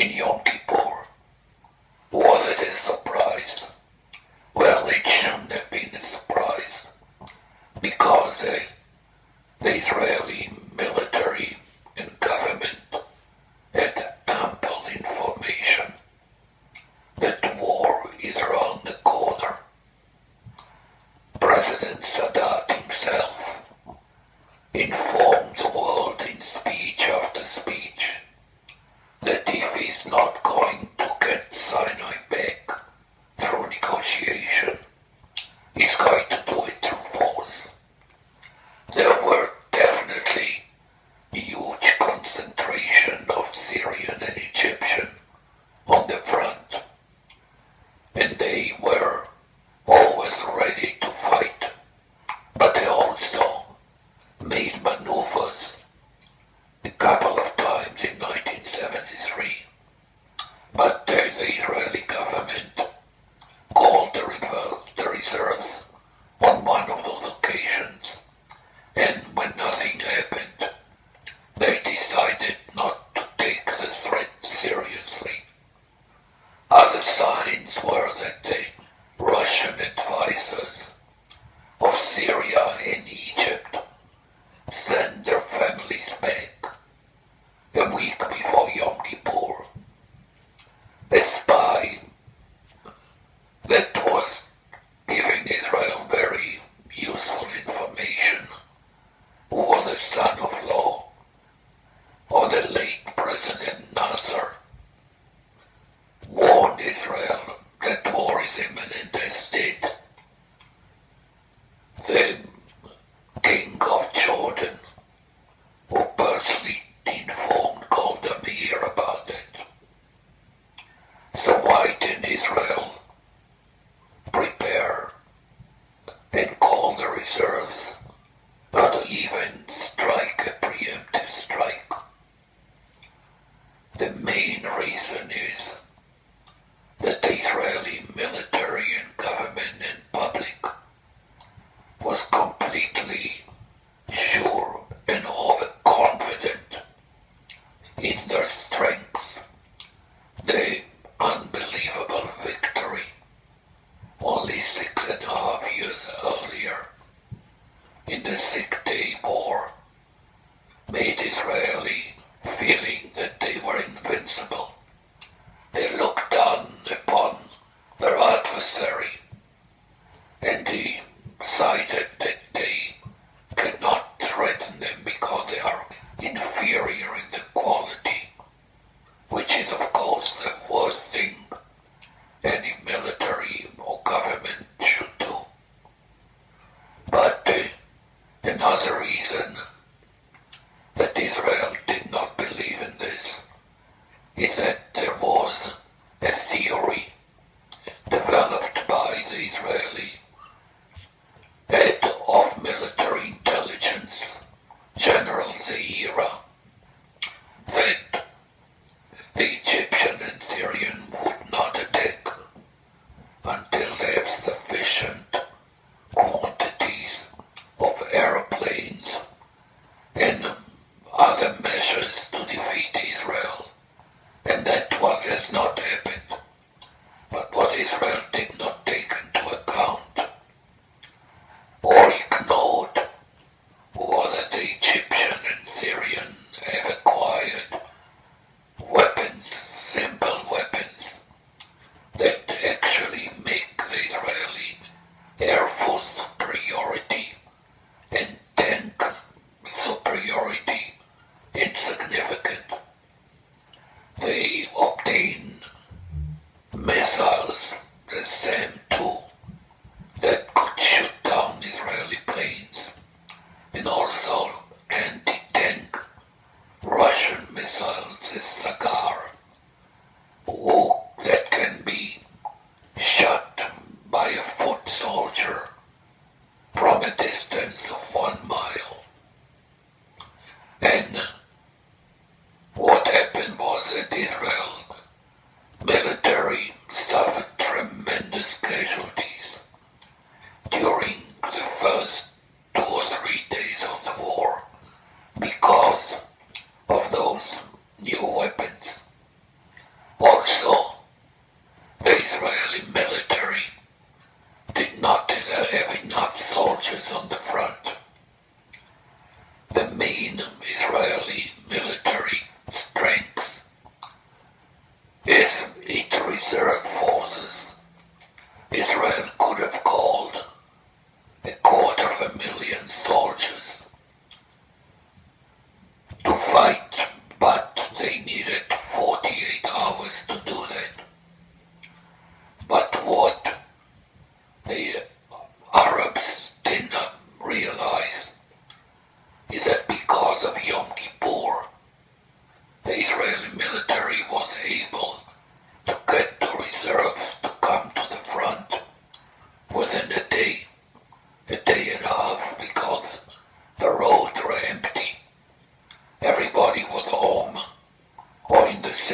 in Yom Kippur. Was it a surprise? Well, it shouldn't have been a surprise, because the Israeli military and government had ample information that war is around the corner. President Sadat himself informed the world in speech after speech that if he's not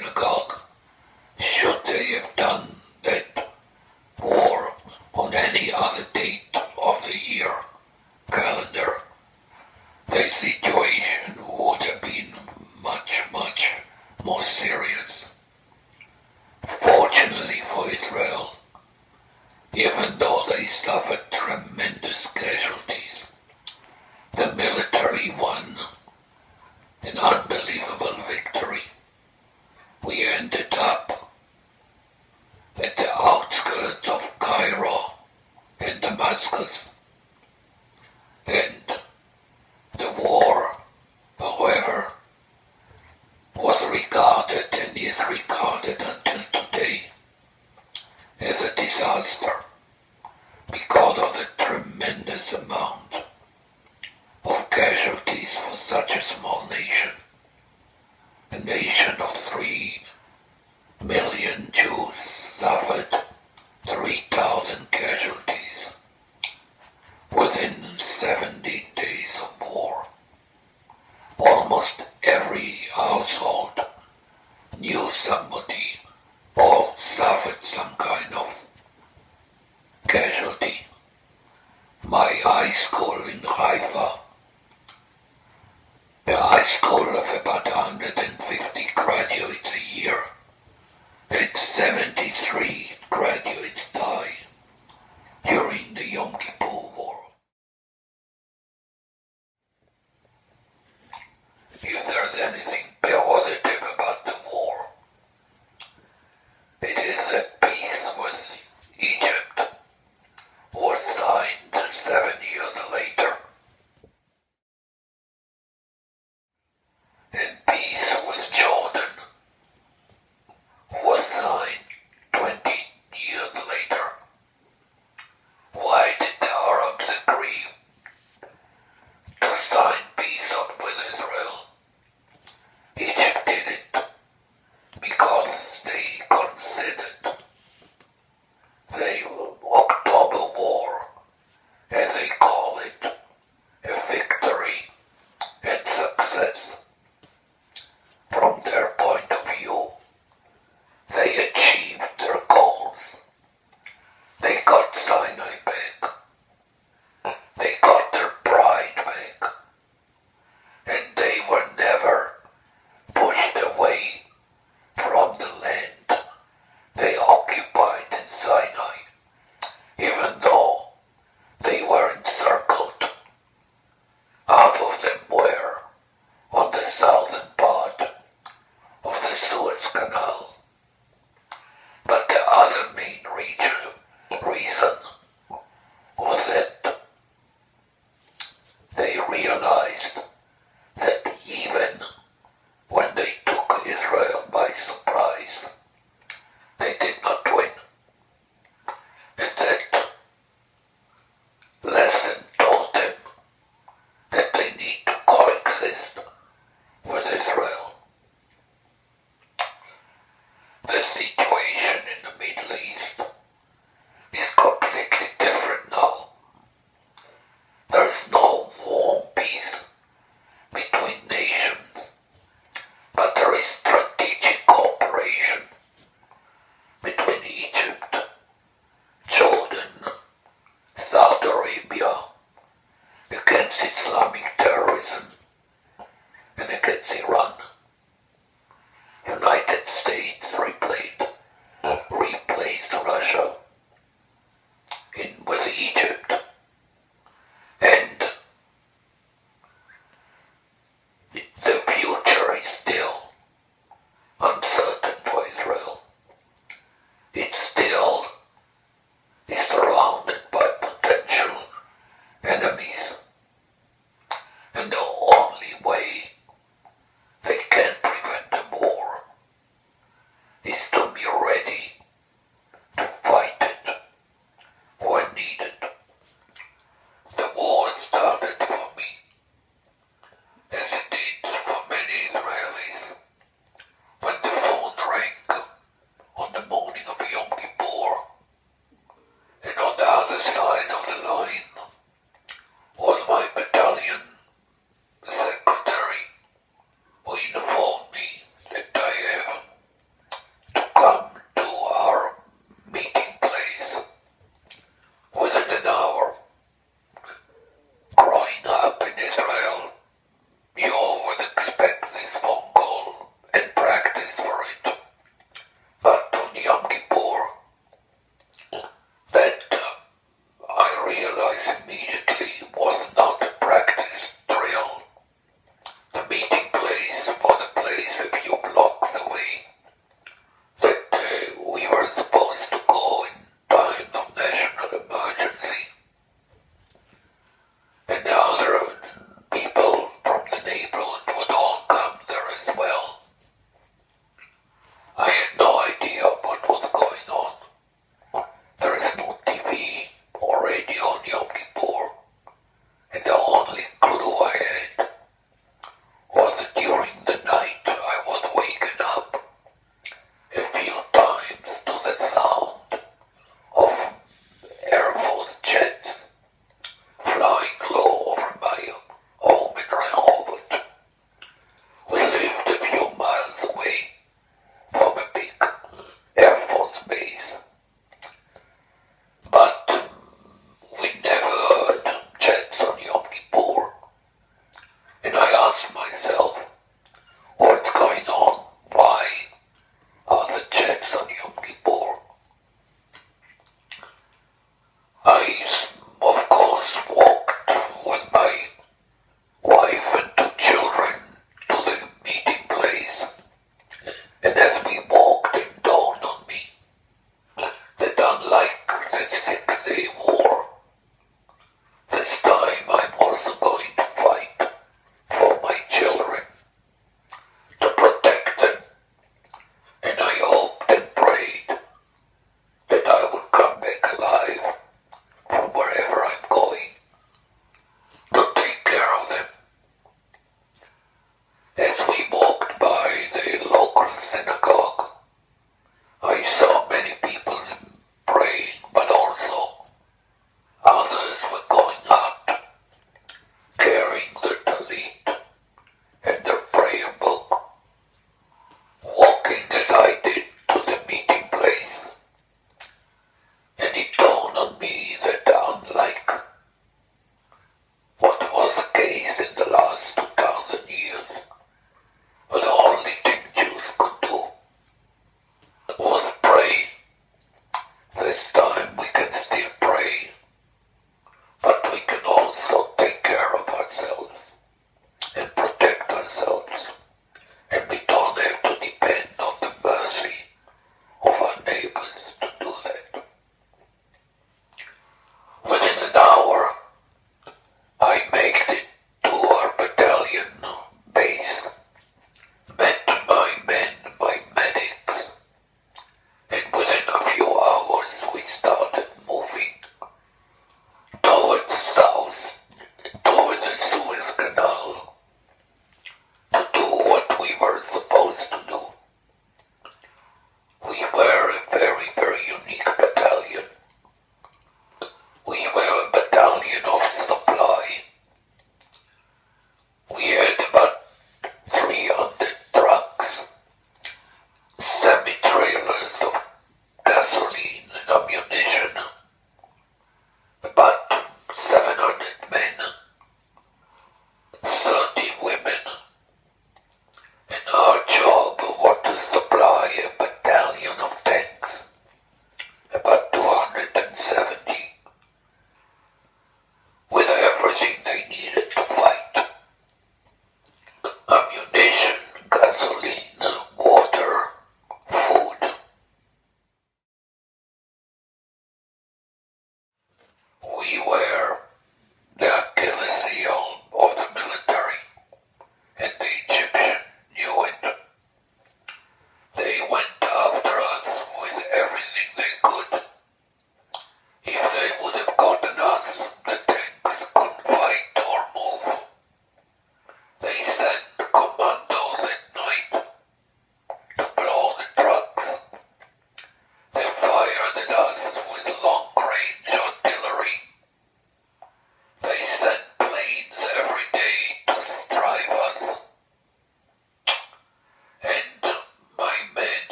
synagogue. Should they have done that war on any other date of the year calendar, the situation would have been much, much more serious. Fortunately for Israel, even though they suffered tremendous casualties, the military won an unbelievable victory. We ended up at the outskirts of Cairo and Damascus, and the war, however, was regarded and is regarded until today as a disaster because of the tremendous amount of casualties for such a small nation. A nation of 3 million Jews suffered 3,000 casualties within 17 days of war. Almost every household knew somebody or suffered some kind of casualty. My high school in Haifa, a high school of about 150 graduates a year, had 73 graduates die during the Yom Kippur War. If there's anything positive about the war,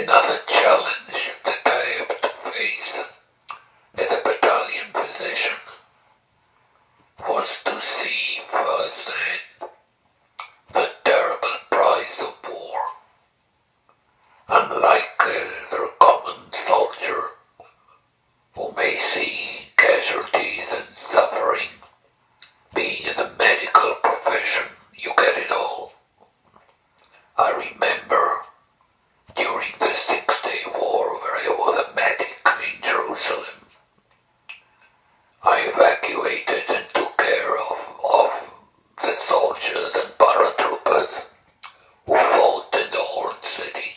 Another challenge that I have to face as a battalion physician was to see firsthand the terrible price of war. Unlike the common soldier who may see casualties and suffering, being in the medical profession, you get it all. I remember during the 6-Day War, where I was a medic in Jerusalem, I evacuated and took care of the soldiers and paratroopers who fought in the old city.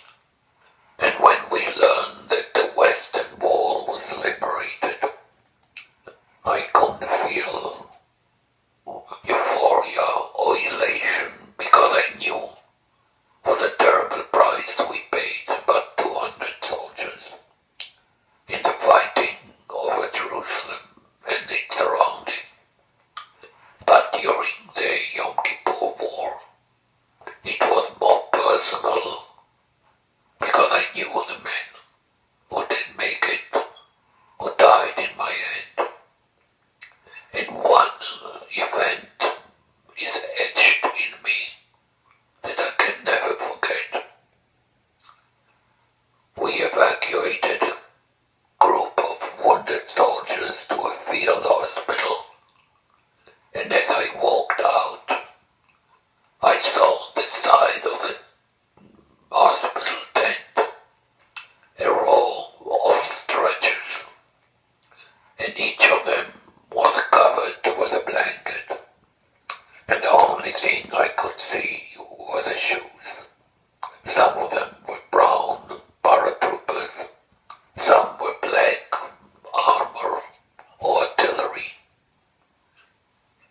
And when we learned that the Western Wall was liberated, I couldn't feel euphoria or elation because I knew what a terrible price we paid, about 200 soldiers, in the fighting over Jerusalem and its surrounding. But during the Yom Kippur War, it was more personal because I knew the men who didn't make it, who died in my hand. And one event is etched in me that I can never forget. We evacuated a group of wounded soldiers to a field hospital, and as I walked out, I saw the side of the hospital tent a row of stretchers, and each of them was covered with a blanket, and the only thing I could see were the shoes. Some of them were brown paratroopers, some were black armor or artillery,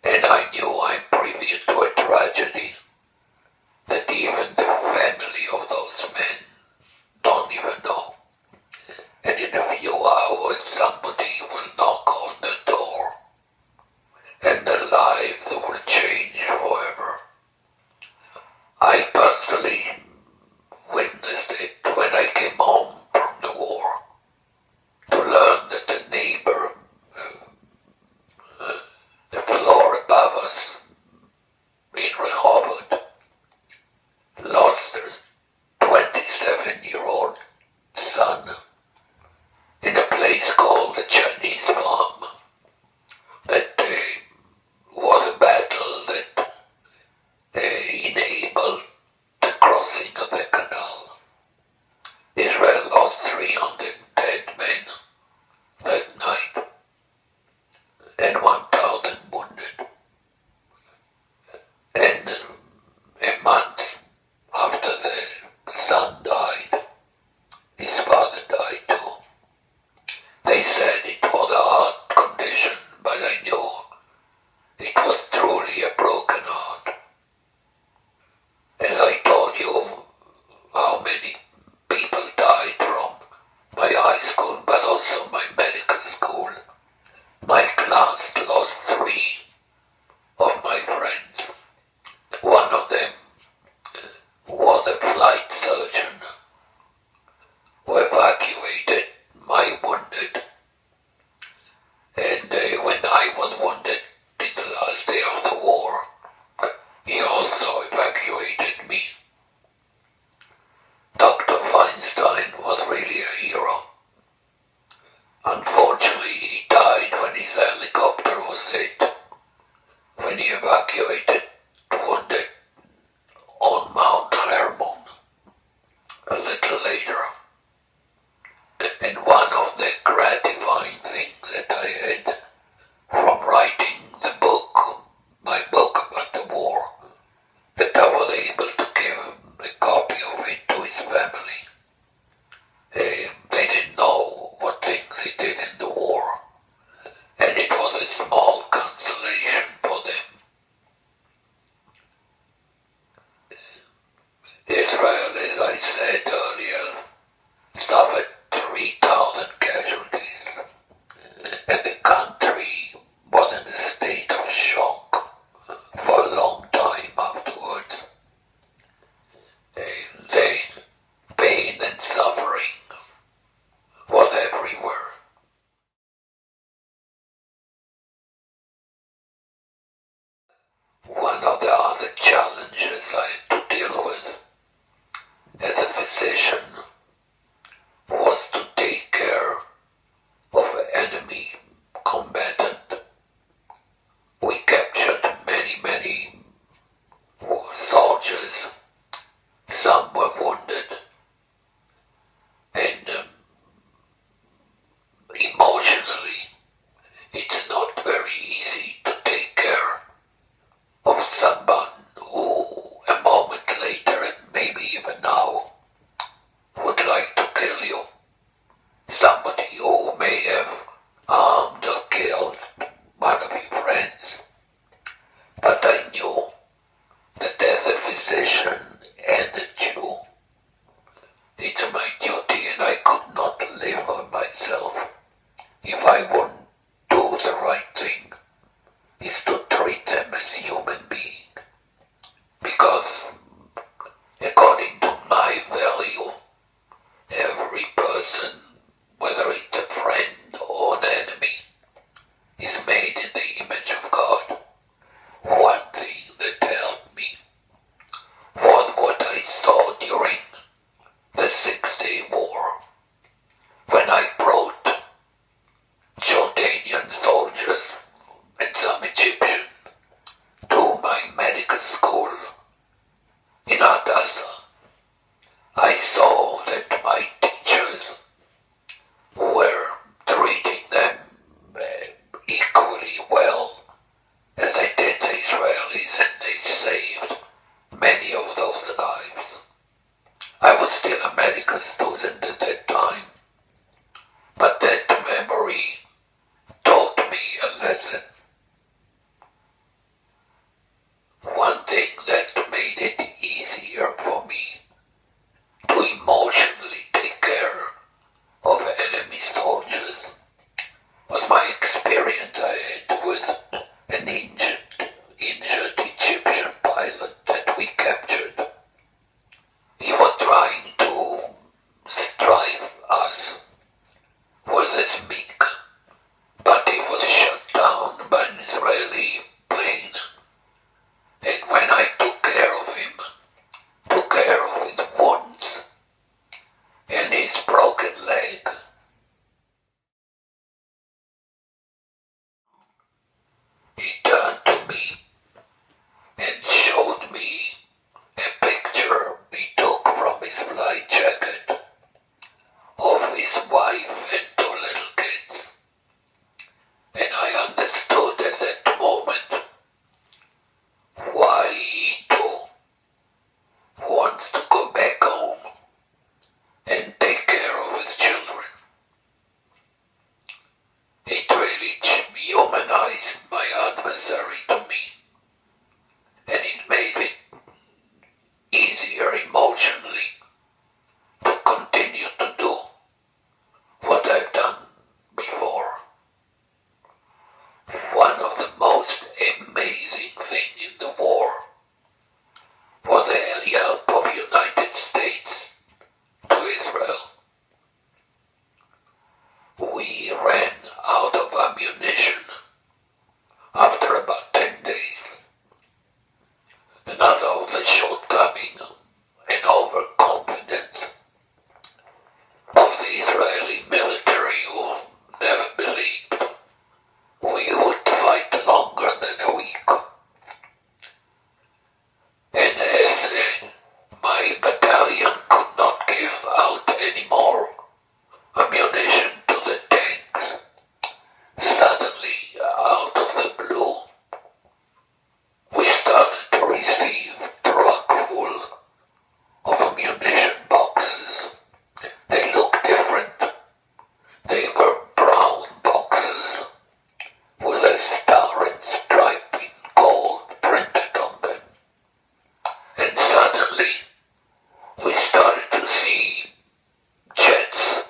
and I knew I'm privy to a tragedy that even the family of those men don't even know. And in a few hours somebody will knock on the door and their lives will change forever. I personally witnessed it when I came home from the war, to learn that the neighbor, the floor above us in Rehovot, lost her 27-year-old son in a place called the Chinese Farm. That was a battle that enabled the crossing of the canal. Israel lost 300 dead men that night and 1,000 wounded. And a month after the son died, his father died too. They said it was a heart condition, but I knew it was truly a broken heart. As I told you how many people died from my high school, but also my medical school, my class lost 3 of my friends. One of them was a flight surgeon who evacuated my wounded. And when I was wounded in the last day of the war, he also evacuated me. Dr. Feinstein was really a hero. Unfortunately, he died when his helicopter was hit, when he evacuated wounded on Mount Hermon a little later. And one of the gratifying things that I had from writing the book, my book about the war, that I was able to give a copy of it to his family. They didn't know what things he did in the war, and it was a small consolation for them. Israel, as I said earlier, I wouldn't do the right thing is to treat them as human beings. Because according to my value, every person, whether it's a friend or an enemy, is made in the image of God. One thing that helped me was what I saw during the 6-Day War, when I brought Jordanian soldiers and some Egyptian to my medical school in Adassa. I saw that my teachers were treating them equally well as they did the Israelis, and they saved many of those lives. I was still a medical student at that time, but that memory taught me a lesson. One thing that made it easier for me to emotionally take care of enemy soldiers was my experience I had with an injured Egyptian pilot that we captured. He was trying to strike us with his MiG, but he was shot down by an Israeli plane. And when I took care of him, took care of his wounds and his broken leg, he turned to me and showed me a picture he took from his flight jacket of his wife and 2 little kids. And I understood at that moment why he too wants to go back home and take care of his children. It really humanized my adversary to me, and it made it easier emotionally to continue to do what I've done before. One of the most amazing things in the war was the help of the United States to Israel. We ran out of ammunition after about 10 days. Another of the shortcoming and overconfidence of the Israeli military, who never believed we would fight longer than a week. And as my battalion could not give out any more ammunition to the tanks, suddenly, out of the blue, we started to receive truck full of ammunition boxes. They looked different. They were brown boxes with a star and stripe in gold printed on them. And suddenly, we started to see jets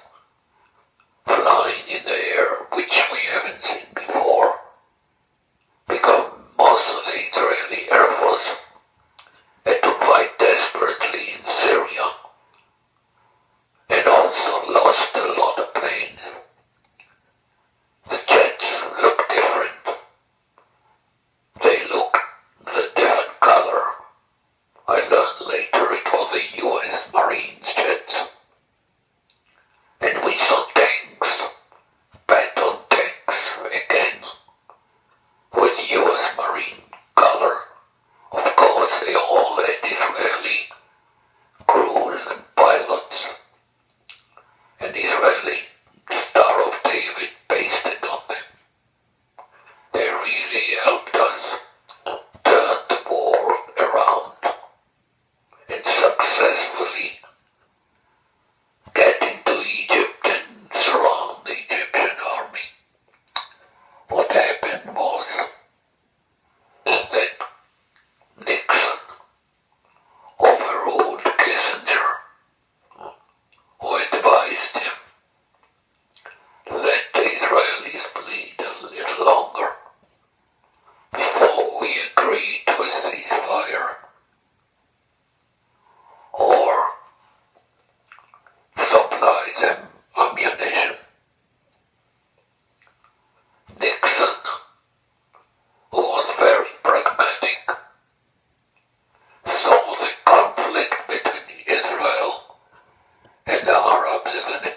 rather than